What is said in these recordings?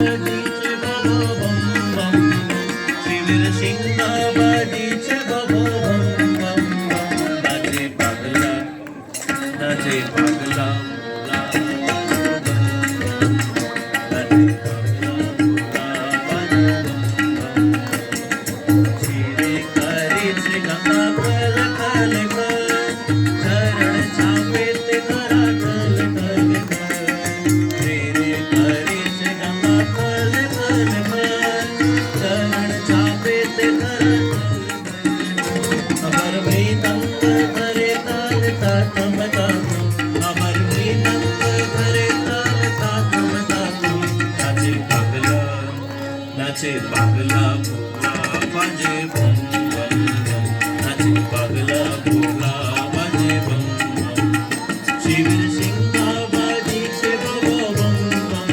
बाजीचे बाबा बम बम बम शिवीर शिंगा बाजीचे बाबा बम बम बम नाचे पागला नाचे पागला नाचे पागला भोला बाजे बम बम बम नाचे पागला भोला बाजे बम बम शिवीर शिंगा बाजीचे बाबा बम बम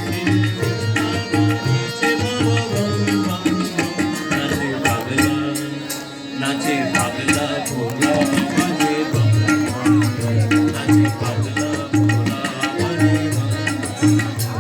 शिवीर शिंगा बाजीचे बाबा बम बम नाचे पागला भोला बाजे बम बम नाचे पागला भोला बाजे बम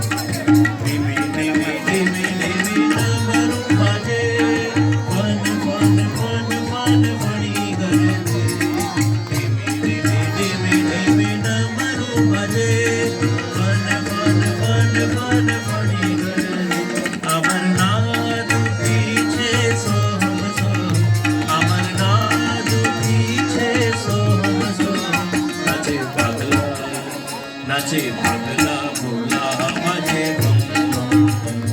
नाचे पागला भोला बाजे बम बम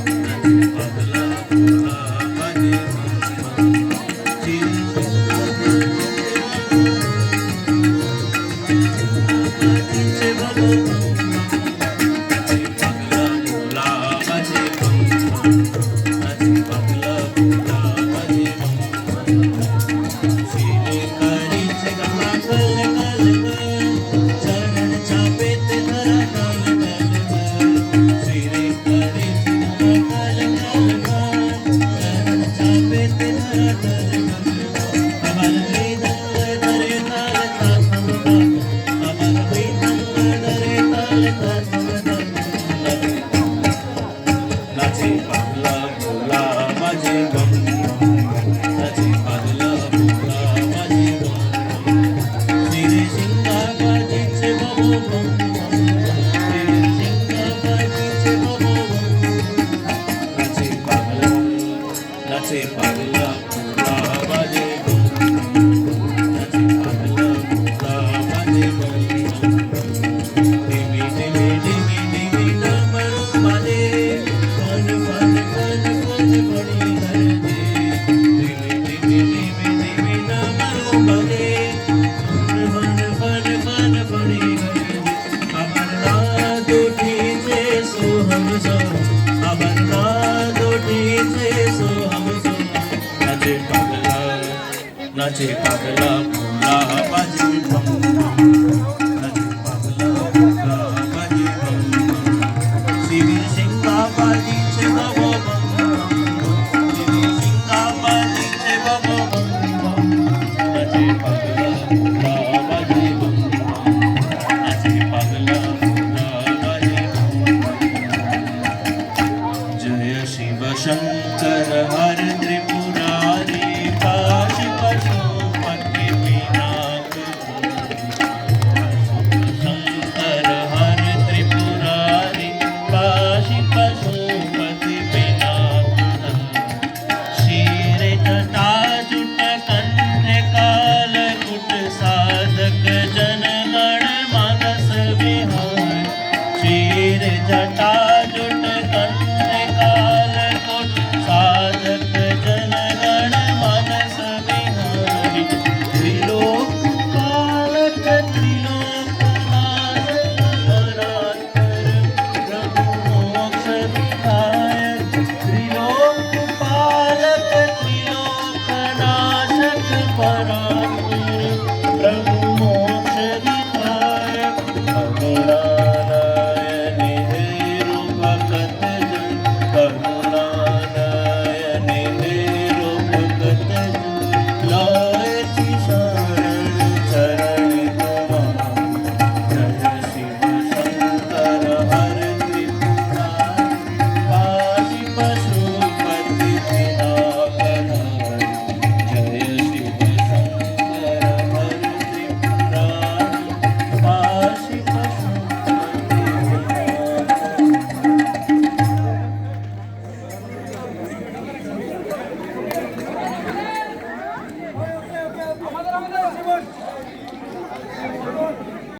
नाचे पागला भोला बाजे बम नाचे पागला भोला बाजे बम नाचे पागला भोला बाजे बम शिवे करीचे गमा कल कल चरण चापे नाचे पागला भोला बाजे बम नाचे पागला भोला बाजे बम शिवीर शिंगा बाजीचे बाबा बम शिवीर शिंगा बाजीचे बाबा बम नाचे पागला भोला बाजे बम नाचे पागला भोला बाजे बम देवी देवी देवी देवी डमरू बाजे नाचे पागला भोला बाजे बम नाचे पागला भोला बाजे बम शिवीर शिंगा बाजीचे बाबा बम शिवीर शिंगा बाजीचे बाबा बम नाचे पागला भोला बाजे बम नाचे पागला भोला बाजे बम जय शिव शंकर हर